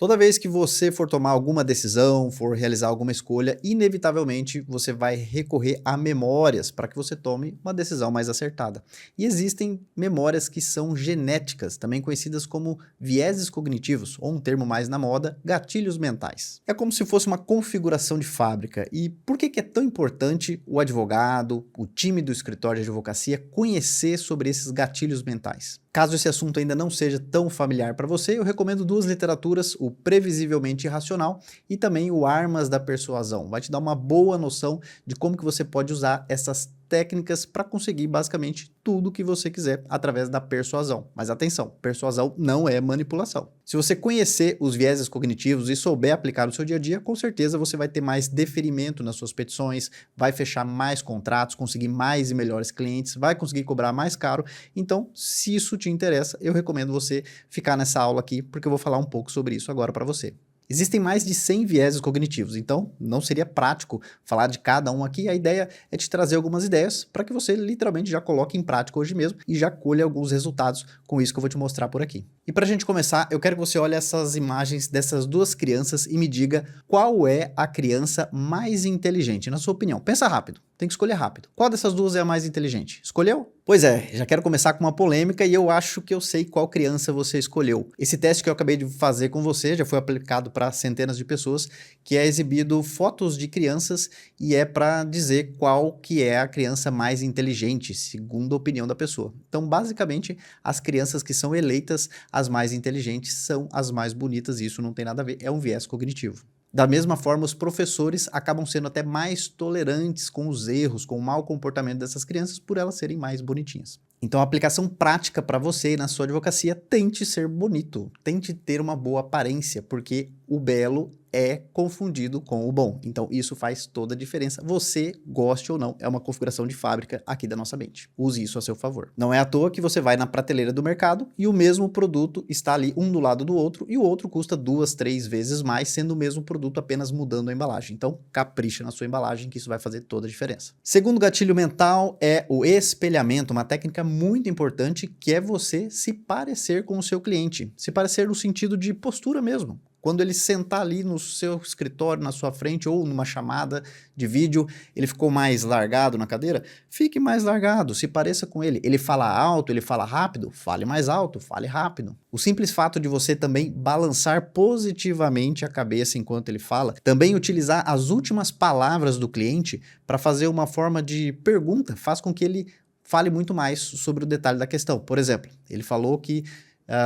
Toda vez que você for tomar alguma decisão, for realizar alguma escolha, inevitavelmente você vai recorrer a memórias para que você tome uma decisão mais acertada. E existem memórias que são genéticas, também conhecidas como vieses cognitivos, ou um termo mais na moda, gatilhos mentais. É como se fosse uma configuração de fábrica. E por que é tão importante o advogado, o time do escritório de advocacia conhecer sobre esses gatilhos mentais? Caso esse assunto ainda não seja tão familiar para você, eu recomendo duas literaturas, o Previsivelmente Irracional e também o Armas da Persuasão. Vai te dar uma boa noção de como que você pode usar essas técnicas para conseguir basicamente tudo que você quiser através da persuasão. Mas atenção, persuasão não é manipulação. Se você conhecer os vieses cognitivos e souber aplicar no seu dia a dia, com certeza você vai ter mais deferimento nas suas petições, vai fechar mais contratos, conseguir mais e melhores clientes, vai conseguir cobrar mais caro. Então, se isso te interessa, eu recomendo você ficar nessa aula aqui, porque eu vou falar um pouco sobre isso agora para você. Existem mais de 100 vieses cognitivos, então não seria prático falar de cada um aqui. A ideia é te trazer algumas ideias para que você literalmente já coloque em prática hoje mesmo e já colha alguns resultados com isso que eu vou te mostrar por aqui. E para a gente começar, eu quero que você olhe essas imagens dessas duas crianças e me diga qual é a criança mais inteligente, na sua opinião. Pensa rápido, tem que escolher rápido. Qual dessas duas é a mais inteligente? Escolheu? Pois é, já quero começar com uma polêmica e eu acho que eu sei qual criança você escolheu. Esse teste que eu acabei de fazer com você já foi aplicado para centenas de pessoas, que é exibido fotos de crianças e é para dizer qual que é a criança mais inteligente, segundo a opinião da pessoa. Então, basicamente, as crianças que são eleitas as mais inteligentes são as mais bonitas e isso não tem nada a ver, é um viés cognitivo. Da mesma forma, os professores acabam sendo até mais tolerantes com os erros, com o mau comportamento dessas crianças por elas serem mais bonitinhas. Então, a aplicação prática para você e na sua advocacia, tente ser bonito, tente ter uma boa aparência, porque o belo é confundido com o bom. Então, isso faz toda a diferença. Você, goste ou não, é uma configuração de fábrica aqui da nossa mente. Use isso a seu favor. Não é à toa que você vai na prateleira do mercado e o mesmo produto está ali um do lado do outro e o outro custa 2, 3 vezes mais, sendo o mesmo produto apenas mudando a embalagem. Então, capricha na sua embalagem que isso vai fazer toda a diferença. Segundo gatilho mental é o espelhamento, uma técnica muito importante que é você se parecer com o seu cliente. Se parecer no sentido de postura mesmo. Quando ele sentar ali no seu escritório, na sua frente, ou numa chamada de vídeo, ele ficou mais largado na cadeira, fique mais largado, se pareça com ele. Ele fala alto, ele fala rápido, fale mais alto, fale rápido. O simples fato de você também balançar positivamente a cabeça enquanto ele fala, também utilizar as últimas palavras do cliente para fazer uma forma de pergunta, faz com que ele fale muito mais sobre o detalhe da questão. Por exemplo, ele falou que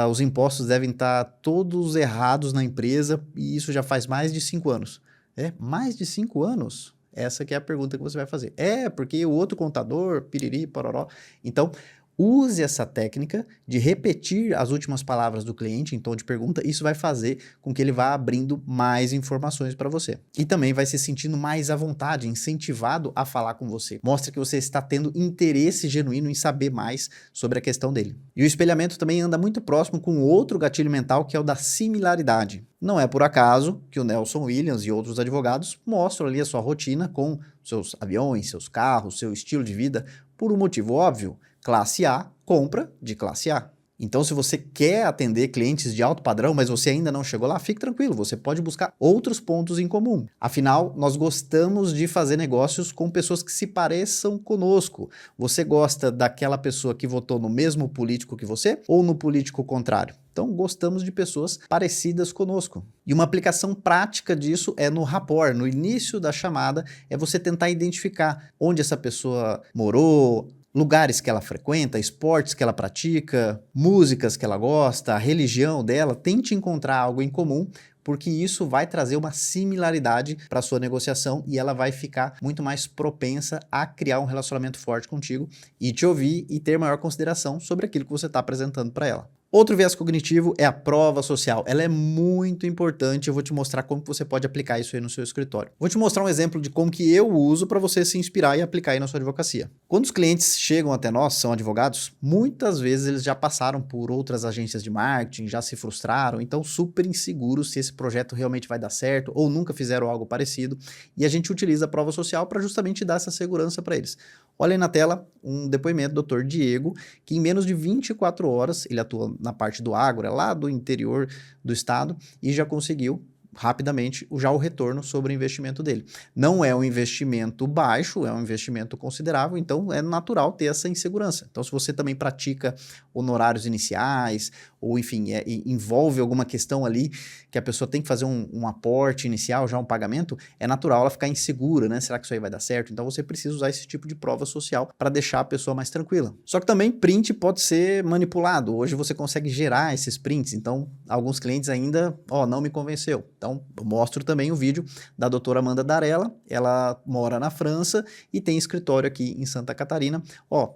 os impostos devem estar todos errados na empresa e isso já faz mais de 5 anos. É, mais de 5 anos? Essa que é a pergunta que você vai fazer. É, porque o outro contador, piriri, pororó. Então, use essa técnica de repetir as últimas palavras do cliente em tom de pergunta. Isso vai fazer com que ele vá abrindo mais informações para você. E também vai se sentindo mais à vontade, incentivado a falar com você. Mostra que você está tendo interesse genuíno em saber mais sobre a questão dele. E o espelhamento também anda muito próximo com outro gatilho mental, que é o da similaridade. Não é por acaso que o Nelson Williams e outros advogados mostram ali a sua rotina com seus aviões, seus carros, seu estilo de vida, por um motivo óbvio. Classe A compra de classe A. Então, se você quer atender clientes de alto padrão, mas você ainda não chegou lá, fique tranquilo, você pode buscar outros pontos em comum. Afinal, nós gostamos de fazer negócios com pessoas que se pareçam conosco. Você gosta daquela pessoa que votou no mesmo político que você ou no político contrário? Então, gostamos de pessoas parecidas conosco. E uma aplicação prática disso é no rapport. No início da chamada, é você tentar identificar onde essa pessoa morou, lugares que ela frequenta, esportes que ela pratica, músicas que ela gosta, a religião dela. Tente encontrar algo em comum, porque isso vai trazer uma similaridade para a sua negociação e ela vai ficar muito mais propensa a criar um relacionamento forte contigo e te ouvir e ter maior consideração sobre aquilo que você está apresentando para ela. Outro viés cognitivo é a prova social. Ela é muito importante, eu vou te mostrar como você pode aplicar isso aí no seu escritório. Vou te mostrar um exemplo de como que eu uso para você se inspirar e aplicar aí na sua advocacia. Quando os clientes chegam até nós, são advogados, muitas vezes eles já passaram por outras agências de marketing, já se frustraram, então super inseguros se esse projeto realmente vai dar certo, ou nunca fizeram algo parecido, e a gente utiliza a prova social para justamente dar essa segurança para eles. Olha aí na tela um depoimento do Dr. Diego, que em menos de 24 horas, ele atua na parte do agro, é lá do interior do estado, e já conseguiu rapidamente já o retorno sobre o investimento dele. Não é um investimento baixo, é um investimento considerável, então é natural ter essa insegurança. Então, se você também pratica honorários iniciais, ou enfim, envolve alguma questão ali que a pessoa tem que fazer um aporte inicial, já um pagamento, é natural ela ficar insegura, né? Será que isso aí vai dar certo? Então, você precisa usar esse tipo de prova social para deixar a pessoa mais tranquila. Só que também print pode ser manipulado. Hoje você consegue gerar esses prints, então alguns clientes ainda, não me convenceu. Então, eu mostro também o vídeo da doutora Amanda Darella, ela mora na França e tem escritório aqui em Santa Catarina.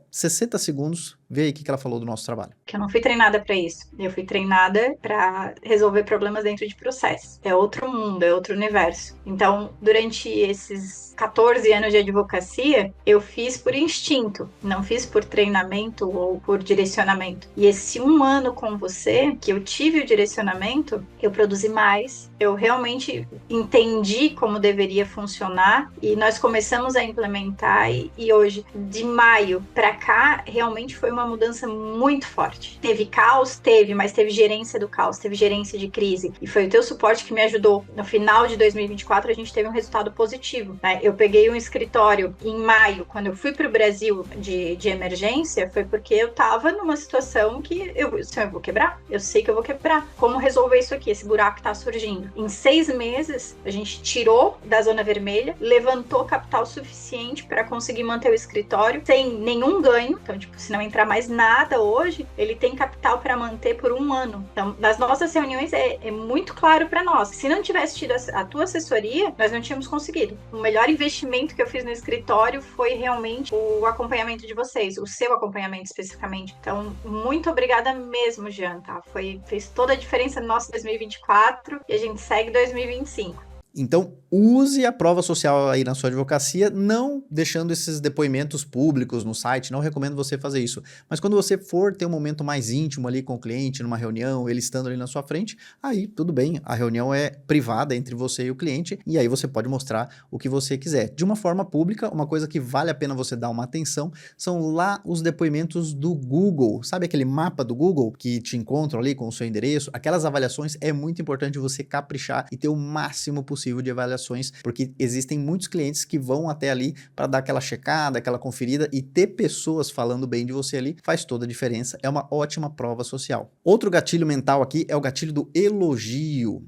60 segundos, vê aí o que ela falou do nosso trabalho. Que eu não fui treinada para isso. Eu fui treinada para resolver problemas dentro de processo. É outro mundo, é outro universo. Então, durante esses 14 anos de advocacia, eu fiz por instinto, não fiz por treinamento ou por direcionamento. E esse 1 ano com você, que eu tive o direcionamento, eu produzi mais, eu realmente entendi como deveria funcionar e nós começamos a implementar e hoje, de maio para cá, realmente foi uma mudança muito forte. Teve caos? Teve, mas teve gerência do caos, teve gerência de crise. E foi o teu suporte que me ajudou. No final de 2024, a gente teve um resultado positivo, né? Eu peguei um escritório em maio, quando eu fui para o Brasil de emergência, foi porque eu estava numa situação que eu vou quebrar. Eu sei que eu vou quebrar. Como resolver isso aqui, esse buraco que está surgindo? Em 6 meses, a gente tirou da zona vermelha, levantou capital suficiente para conseguir manter o escritório sem nenhum ganho. Então, se não entrar mais nada hoje, ele tem capital para manter por 1 ano. Então, nas nossas reuniões é muito claro para nós. Se não tivesse tido a tua assessoria, nós não tínhamos conseguido. O melhor investimento que eu fiz no escritório foi realmente o acompanhamento de vocês, o seu acompanhamento especificamente. Então, muito obrigada mesmo, Jean, tá? Fez toda a diferença no nosso 2024 e a gente segue 2025. Então, use a prova social aí na sua advocacia, não deixando esses depoimentos públicos no site, não recomendo você fazer isso. Mas quando você for ter um momento mais íntimo ali com o cliente, numa reunião, ele estando ali na sua frente, aí tudo bem, a reunião é privada entre você e o cliente, e aí você pode mostrar o que você quiser. De uma forma pública, uma coisa que vale a pena você dar uma atenção, são lá os depoimentos do Google. Sabe aquele mapa do Google que te encontram ali com o seu endereço? Aquelas avaliações é muito importante você caprichar e ter o máximo possível de avaliações, porque existem muitos clientes que vão até ali para dar aquela checada, aquela conferida, e ter pessoas falando bem de você ali faz toda a diferença, é uma ótima prova social. Outro gatilho mental aqui é o gatilho do elogio.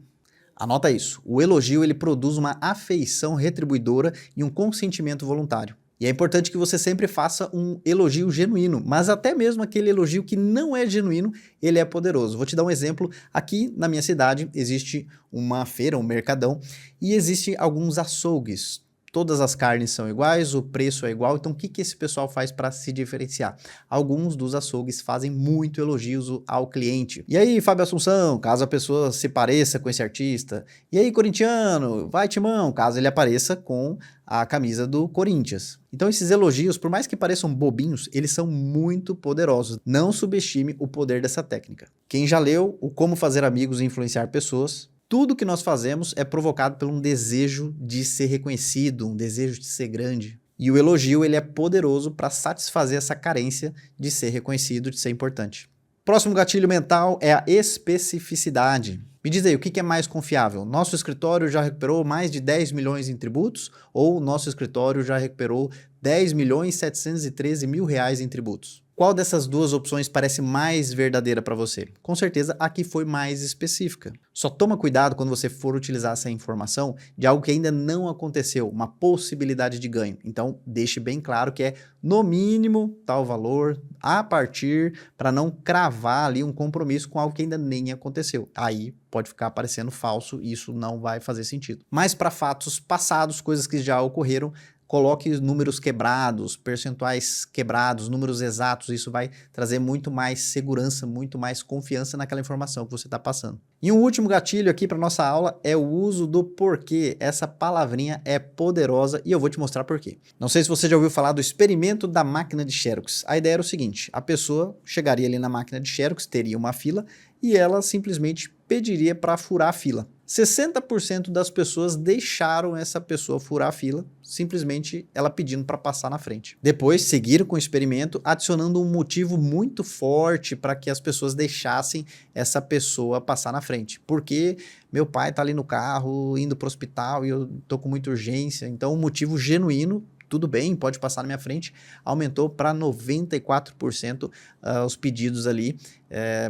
Anota isso, o elogio ele produz uma afeição retribuidora e um consentimento voluntário. E é importante que você sempre faça um elogio genuíno, mas até mesmo aquele elogio que não é genuíno, ele é poderoso. Vou te dar um exemplo. Aqui na minha cidade existe uma feira, um mercadão, e existem alguns açougues. Todas as carnes são iguais, o preço é igual, então o que esse pessoal faz para se diferenciar? Alguns dos açougues fazem muito elogios ao cliente. E aí, Fábio Assunção, caso a pessoa se pareça com esse artista. E aí, corintiano, vai Timão, caso ele apareça com a camisa do Corinthians. Então esses elogios, por mais que pareçam bobinhos, eles são muito poderosos. Não subestime o poder dessa técnica. Quem já leu o Como Fazer Amigos e Influenciar Pessoas, tudo que nós fazemos é provocado por um desejo de ser reconhecido, um desejo de ser grande. E o elogio ele é poderoso para satisfazer essa carência de ser reconhecido, de ser importante. Próximo gatilho mental é a especificidade. Me diz aí, o que é mais confiável? Nosso escritório já recuperou mais de 10 milhões em tributos ou nosso escritório já recuperou 10 milhões 713 mil reais em tributos? Qual dessas duas opções parece mais verdadeira para você? Com certeza a que foi mais específica. Só toma cuidado quando você for utilizar essa informação de algo que ainda não aconteceu, uma possibilidade de ganho. Então, deixe bem claro que é no mínimo tal valor a partir, para não cravar ali um compromisso com algo que ainda nem aconteceu. Aí pode ficar parecendo falso e isso não vai fazer sentido. Mas para fatos passados, coisas que já ocorreram, coloque números quebrados, percentuais quebrados, números exatos, isso vai trazer muito mais segurança, muito mais confiança naquela informação que você está passando. E um último gatilho aqui para nossa aula é o uso do porquê. Essa palavrinha é poderosa e eu vou te mostrar porquê. Não sei se você já ouviu falar do experimento da máquina de Xerox. A ideia era o seguinte, a pessoa chegaria ali na máquina de Xerox, teria uma fila, e ela simplesmente pediria para furar a fila. 60% das pessoas deixaram essa pessoa furar a fila, simplesmente ela pedindo para passar na frente. Depois seguiram com o experimento, adicionando um motivo muito forte para que as pessoas deixassem essa pessoa passar na frente. Porque meu pai está ali no carro, indo para o hospital e eu estou com muita urgência. Então, um motivo genuíno, tudo bem, pode passar na minha frente, aumentou para 94% os pedidos ali,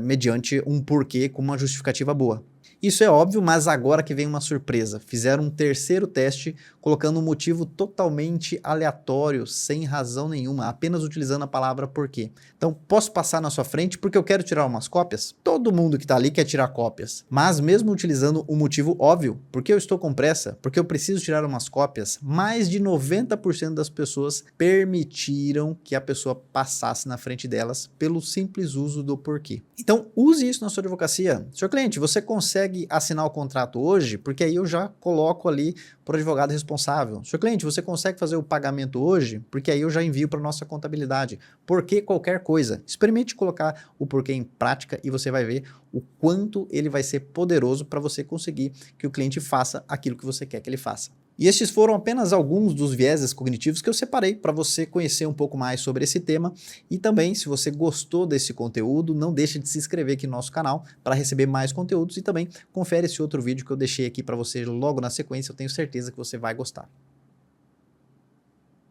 mediante um porquê com uma justificativa boa. Isso é óbvio, mas agora que vem uma surpresa. Fizeram um terceiro teste colocando um motivo totalmente aleatório, sem razão nenhuma, apenas utilizando a palavra porquê. Então, posso passar na sua frente porque eu quero tirar umas cópias? Todo mundo que está ali quer tirar cópias. Mas mesmo utilizando o motivo óbvio, porque eu estou com pressa, porque eu preciso tirar umas cópias, mais de 90% das pessoas permitiram que a pessoa passasse na frente delas pelo simples uso do porquê. Então, use isso na sua advocacia. Senhor cliente, você consegue assinar o contrato hoje? Porque aí eu já coloco ali para o advogado responsável. Senhor cliente, você consegue fazer o pagamento hoje? Porque aí eu já envio para a nossa contabilidade. Porquê qualquer coisa? Experimente colocar o porquê em prática e você vai ver o quanto ele vai ser poderoso para você conseguir que o cliente faça aquilo que você quer que ele faça. E estes foram apenas alguns dos vieses cognitivos que eu separei para você conhecer um pouco mais sobre esse tema. E também, se você gostou desse conteúdo, não deixe de se inscrever aqui no nosso canal para receber mais conteúdos e também confere esse outro vídeo que eu deixei aqui para você logo na sequência, eu tenho certeza que você vai gostar.